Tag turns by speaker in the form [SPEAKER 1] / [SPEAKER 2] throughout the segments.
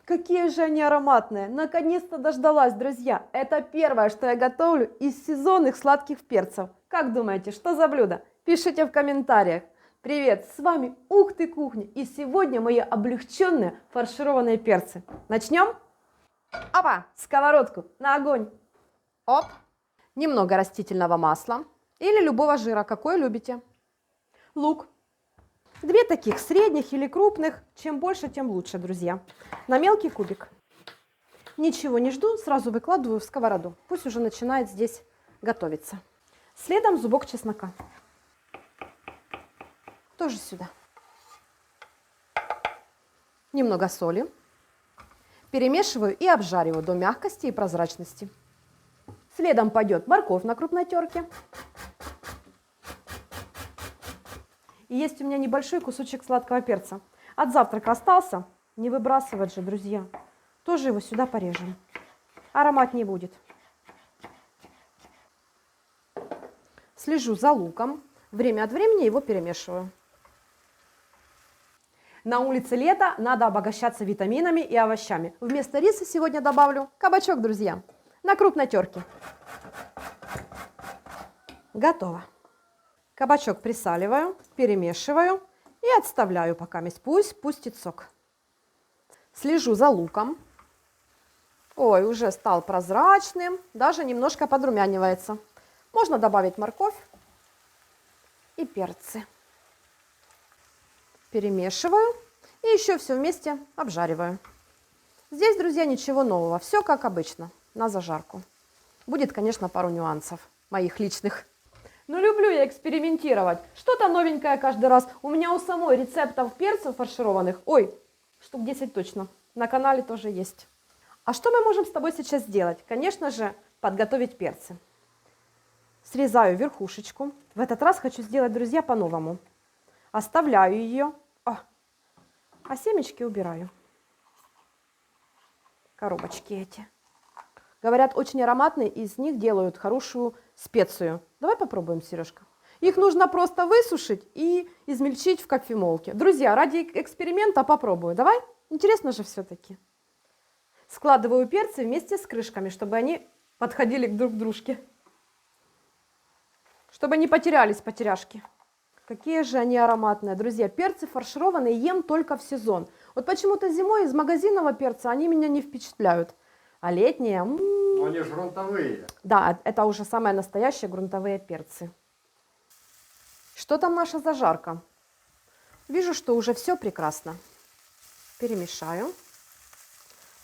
[SPEAKER 1] Какие же они ароматные! Наконец-то дождалась, друзья! Это первое, что я готовлю из сезонных сладких перцев. Как думаете, что за блюдо? Пишите в комментариях. Привет, с вами Ух ты Кухня, и сегодня мои облегченные фаршированные перцы. Начнем? Опа! Сковородку на огонь. Оп! Немного растительного масла или любого жира, какой любите. Лук. 2 таких средних или крупных, чем больше, тем лучше, друзья. На мелкий кубик. Ничего не жду, сразу выкладываю в сковороду. Пусть уже начинает здесь готовиться. Следом зубок чеснока. Тоже сюда. Немного соли. Перемешиваю и обжариваю до мягкости и прозрачности. Следом пойдет морковь на крупной терке. И есть у меня небольшой кусочек сладкого перца. От завтрака остался. Не выбрасывать же, друзья. Тоже его сюда порежем. Аромат не будет. Слежу за луком. Время от времени его перемешиваю. На улице лето, надо обогащаться витаминами и овощами. Вместо риса сегодня добавлю кабачок, друзья. На крупной терке. Готово. Кабачок присаливаю, перемешиваю и отставляю пока пусть пустит сок. Слежу за луком. Ой, уже стал прозрачным, даже немножко подрумянивается. Можно добавить морковь и перцы. Перемешиваю и еще все вместе обжариваю. Здесь, друзья, ничего нового, все как обычно, на зажарку. Будет, конечно, пару нюансов моих личных. Но люблю я экспериментировать. Что-то новенькое каждый раз. У меня у самой рецептов перцев фаршированных, ой, штук 10 точно. На канале тоже есть. А что мы можем с тобой сейчас сделать? Конечно же, подготовить перцы. Срезаю верхушечку. В этот раз хочу сделать, друзья, по-новому. Оставляю ее, а семечки убираю. Коробочки эти. Говорят, очень ароматные, из них делают хорошую специю. Давай попробуем, Сережка. Их нужно просто высушить и измельчить в кофемолке. Друзья, ради эксперимента попробую. Давай? Интересно же все-таки. Складываю перцы вместе с крышками, чтобы они подходили друг к дружке. Чтобы не потерялись потеряшки. Какие же они ароматные. Друзья, перцы фаршированные ем только в сезон. Вот почему-то зимой из магазинного перца они меня не впечатляют. А летние...
[SPEAKER 2] Они же грунтовые.
[SPEAKER 1] Да, это уже самые настоящие грунтовые перцы. Что там наша зажарка? Вижу, что уже все прекрасно. Перемешаю.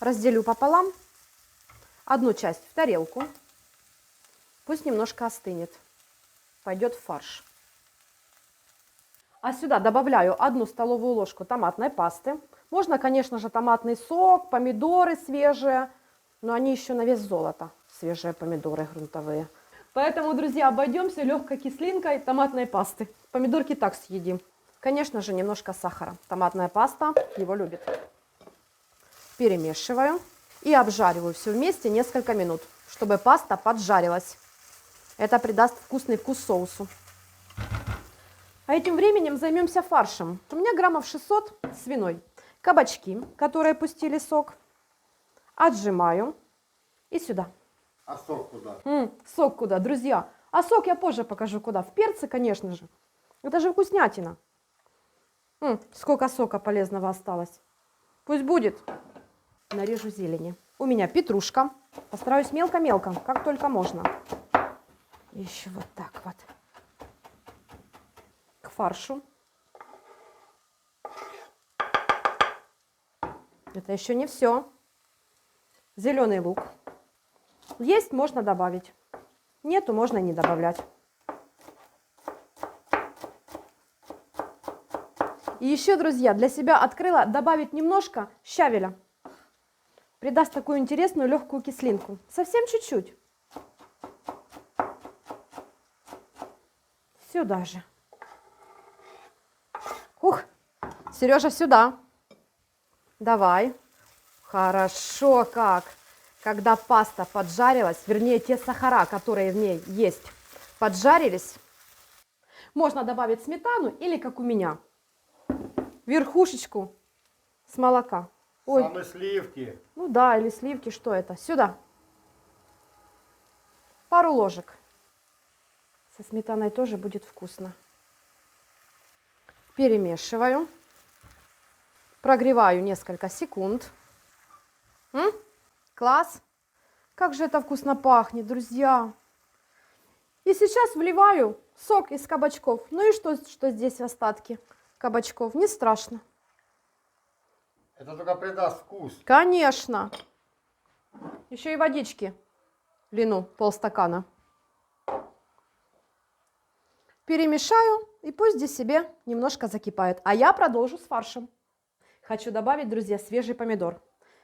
[SPEAKER 1] Разделю пополам. Одну часть в тарелку. Пусть немножко остынет. Пойдет в фарш. А сюда добавляю 1 столовую ложку томатной пасты. Можно, конечно же, томатный сок, помидоры свежие. Но они еще на вес золота, свежие помидоры грунтовые. Поэтому, друзья, обойдемся легкой кислинкой томатной пасты. Помидорки так съедим. Конечно же, немножко сахара. Томатная паста его любит. Перемешиваю и обжариваю все вместе несколько минут, чтобы паста поджарилась. Это придаст вкусный вкус соусу. А этим временем займемся фаршем. У меня граммов 600 свиной. Кабачки, которые пустили сок. Отжимаю и сюда.
[SPEAKER 2] А сок куда?
[SPEAKER 1] Сок куда, друзья? А сок я позже покажу куда. В перце, конечно же. Это же вкуснятина. Сколько сока полезного осталось. Пусть будет. Нарежу зелени. У меня петрушка. Постараюсь мелко-мелко, как только можно. Еще вот так вот. К фаршу. Это еще не все. Зеленый лук. Есть, можно добавить. Нету, можно и не добавлять. И еще, друзья, для себя открыла добавить немножко щавеля. Придаст такую интересную легкую кислинку. Совсем чуть-чуть. Сюда же. Ух, Сережа, сюда. Давай. Хорошо как. Когда паста поджарилась, вернее, те сахара, которые в ней есть, поджарились, можно добавить сметану или, как у меня, верхушечку с молока. Ой,
[SPEAKER 2] Самые сливки.
[SPEAKER 1] ну да, или сливки, что это? Сюда. Пару ложек. Со сметаной тоже будет вкусно. Перемешиваю. Прогреваю несколько секунд. Класс! Как же это вкусно пахнет, друзья! И сейчас вливаю сок из кабачков. Ну и что здесь остатки кабачков? Не страшно.
[SPEAKER 2] Это только придаст вкус.
[SPEAKER 1] Конечно. Еще и водички лину полстакана. Перемешаю, и пусть здесь себе немножко закипает. А я продолжу с фаршем. Хочу добавить, друзья, свежий помидор.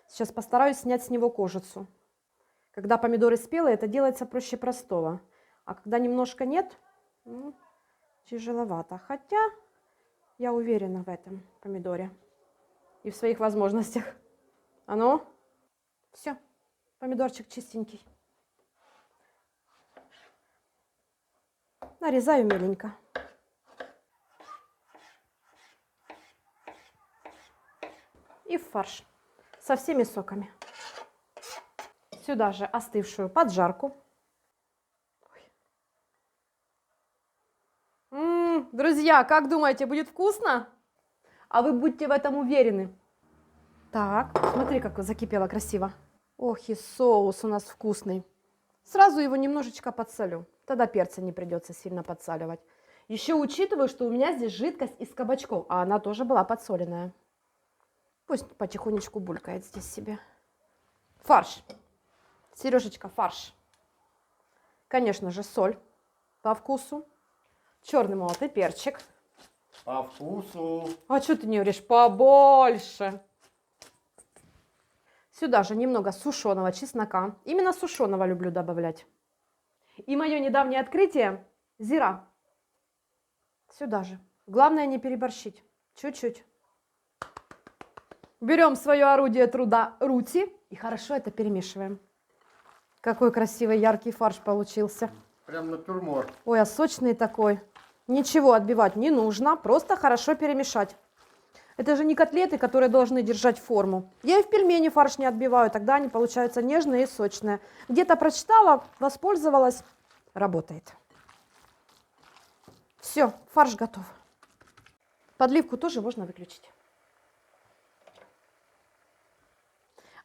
[SPEAKER 1] Сейчас постараюсь снять с него кожицу. Когда помидоры спелые, это делается проще простого. А когда немножко нет, ну, тяжеловато. Хотя я уверена в этом помидоре и в своих возможностях. А ну, все, помидорчик чистенький. Нарезаю меленько. И в фарш со всеми соками. Сюда же остывшую поджарку. Друзья, как думаете, будет вкусно? А вы будьте в этом уверены. Так, смотри, как закипело красиво. Ох, и соус у нас вкусный. Сразу его немножечко подсолю. Тогда перца не придется сильно подсаливать. Еще учитываю, что у меня здесь жидкость из кабачков, а она тоже была подсоленная. Пусть потихонечку булькает здесь себе. Фарш. Сережечка, фарш. Конечно же, соль по вкусу. Черный молотый перчик.
[SPEAKER 2] По вкусу.
[SPEAKER 1] А что ты не говоришь? Побольше. Сюда же немного сушеного чеснока. Именно сушеного люблю добавлять. И мое недавнее открытие – зира. Сюда же. Главное не переборщить. Чуть-чуть. Берем свое орудие труда рути и хорошо это перемешиваем. Какой красивый яркий фарш получился.
[SPEAKER 2] Прям натюрморт.
[SPEAKER 1] Ой, а сочный такой. Ничего отбивать не нужно, просто хорошо перемешать. Это же не котлеты, которые должны держать форму. Я и в пельмени фарш не отбиваю, тогда они получаются нежные и сочные. Где-то прочитала, воспользовалась, работает. Все, фарш готов. Подливку тоже можно выключить.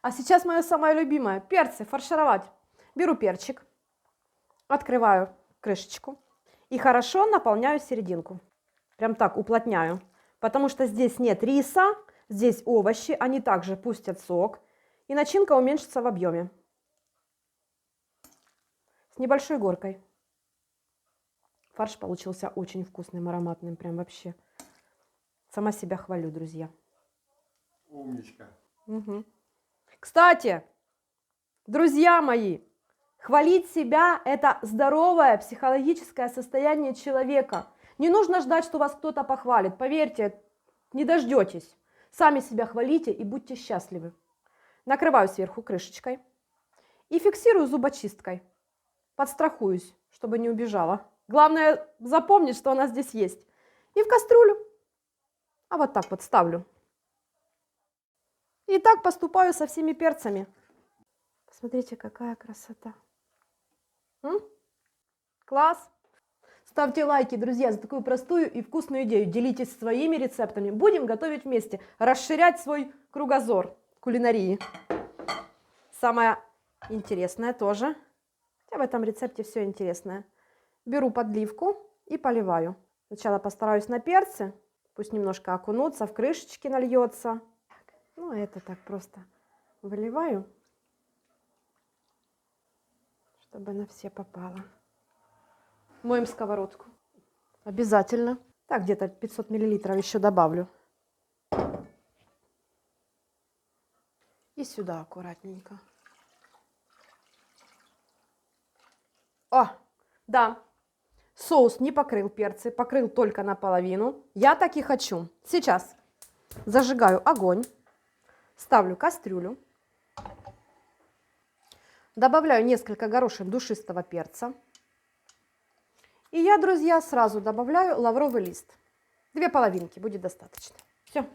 [SPEAKER 1] А сейчас мое самое любимое – перцы фаршировать. Беру перчик, открываю крышечку и хорошо наполняю серединку. Прям так уплотняю. Потому что здесь нет риса, здесь овощи, они также пустят сок, и начинка уменьшится в объеме. С небольшой горкой. Фарш получился очень вкусным, ароматным, прям вообще. Сама себя хвалю, друзья.
[SPEAKER 2] Умничка.
[SPEAKER 1] Угу. Кстати, друзья мои, хвалить себя – это здоровое психологическое состояние человека. Не нужно ждать, что вас кто-то похвалит. Поверьте, не дождетесь. Сами себя хвалите и будьте счастливы. Накрываю сверху крышечкой и фиксирую зубочисткой. Подстрахуюсь, чтобы не убежала. Главное запомнить, что она здесь есть. И в кастрюлю. А вот так вот ставлю. И так поступаю со всеми перцами. Посмотрите, какая красота. Класс! Ставьте лайки, друзья, за такую простую и вкусную идею. Делитесь своими рецептами. Будем готовить вместе. Расширять свой кругозор кулинарии. Самое интересное тоже. Хотя в этом рецепте все интересное. Беру подливку и поливаю. Сначала постараюсь на перцы. Пусть немножко окунутся, в крышечки нальется. Ну, это так просто выливаю, чтобы на все попало. Моем сковородку. Обязательно. Так, где-то 500 миллилитров еще добавлю. И сюда аккуратненько. О, да. Соус не покрыл перцы, покрыл только наполовину. Я так и хочу. Сейчас зажигаю огонь. Ставлю кастрюлю. Добавляю несколько горошин душистого перца. И я, друзья, сразу добавляю лавровый лист. 2 половинки будет достаточно. Все.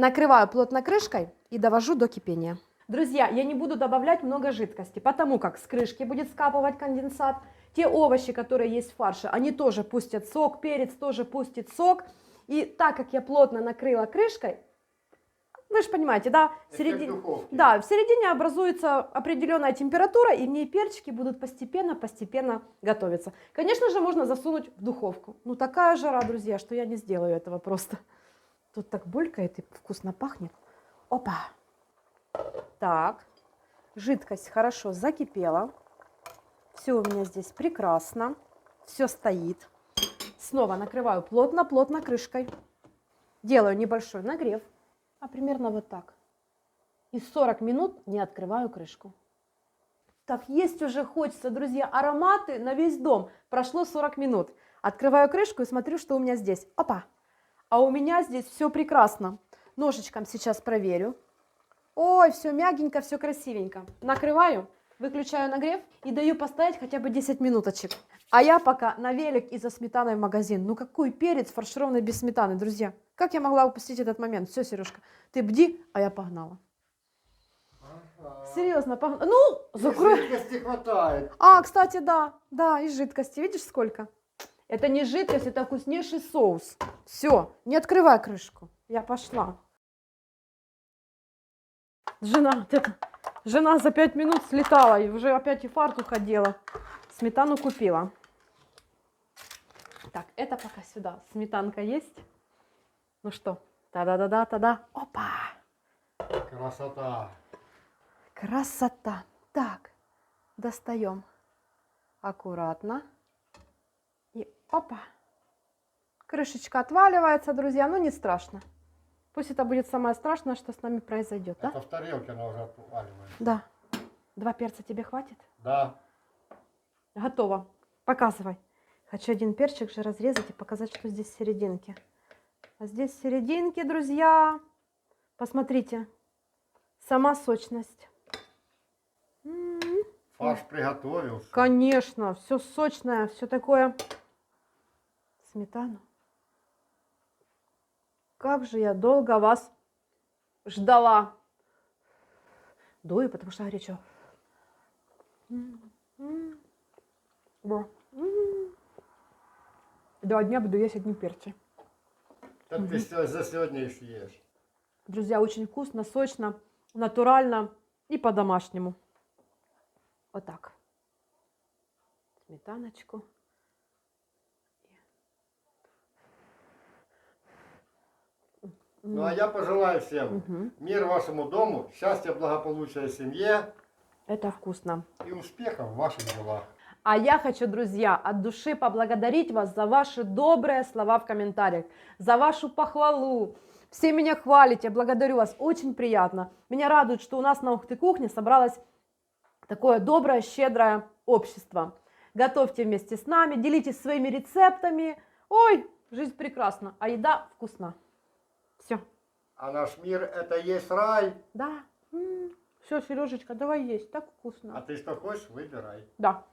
[SPEAKER 1] Накрываю плотно крышкой и довожу до кипения. Друзья, я не буду добавлять много жидкости, потому как с крышки будет скапывать конденсат. Те овощи, которые есть в фарше, они тоже пустят сок, перец тоже пустит сок. И так как я плотно накрыла крышкой, вы же понимаете, да, в середине образуется определенная температура, и в ней перчики будут постепенно готовиться. Конечно же, можно засунуть в духовку. Ну, такая жара, друзья, что я не сделаю этого просто. Тут так булькает и вкусно пахнет. Опа! Так, жидкость хорошо закипела. Все у меня здесь прекрасно. Все стоит. Снова накрываю плотно крышкой. Делаю небольшой нагрев. А примерно вот так. И 40 минут не открываю крышку. Так, есть уже хочется, друзья, ароматы на весь дом. Прошло 40 минут. Открываю крышку и смотрю, что у меня здесь. Опа! А у меня здесь все прекрасно. Ножичком сейчас проверю. Ой, все мягенько, все красивенько. Накрываю, выключаю нагрев и даю постоять хотя бы 10 минуточек. А я пока на велик и за сметаной в магазин. Ну какой перец фаршированный без сметаны, друзья? Как я могла упустить этот момент? Все, Сережка, ты бди, а я погнала. Серьезно, погнала. Ну, закрой.
[SPEAKER 2] Жидкости хватает.
[SPEAKER 1] А, кстати, да, и жидкости. Видишь, сколько? Это не жидкость, это вкуснейший соус. Все, не открывай крышку. Я пошла. Жена за 5 минут слетала и уже опять и фартук одела. Сметану купила. Так, это пока сюда. Сметанка есть. Ну что, та-да-да-да-та-да. Опа!
[SPEAKER 2] Красота.
[SPEAKER 1] Красота. Так, достаем аккуратно. И опа! Крышечка отваливается, друзья, но не страшно. Пусть это будет самое страшное, что с нами произойдет, да?
[SPEAKER 2] Это в тарелке она уже отваливается.
[SPEAKER 1] Да. 2 перца тебе хватит?
[SPEAKER 2] Да.
[SPEAKER 1] Готово. Показывай. Хочу один перчик же разрезать и показать, что здесь в серединке. А здесь в серединке, друзья, посмотрите, сама сочность.
[SPEAKER 2] Фарш приготовился.
[SPEAKER 1] Конечно, все сочное, все такое. Сметану. Как же я долго вас ждала. Дую, потому что горячо. Бра. 2 дня буду есть одни перцы.
[SPEAKER 2] Так ты за сегодня и съешь.
[SPEAKER 1] Друзья, очень вкусно, сочно, натурально и по-домашнему. Вот так. Сметаночку.
[SPEAKER 2] Ну а я пожелаю всем мир вашему дому, счастья, благополучия семье
[SPEAKER 1] Это вкусно.
[SPEAKER 2] и успехов в ваших делах.
[SPEAKER 1] А я хочу, друзья, от души поблагодарить вас за ваши добрые слова в комментариях, за вашу похвалу. Все меня хвалите, благодарю вас, очень приятно. Меня радует, что у нас на Ух ты Кухне собралось такое доброе, щедрое общество. Готовьте вместе с нами, делитесь своими рецептами. Ой, жизнь прекрасна, а еда вкусна. Все.
[SPEAKER 2] А наш мир это есть рай.
[SPEAKER 1] Да. Все, Сережечка, давай есть, так вкусно.
[SPEAKER 2] А ты что хочешь, выбирай.
[SPEAKER 1] Да.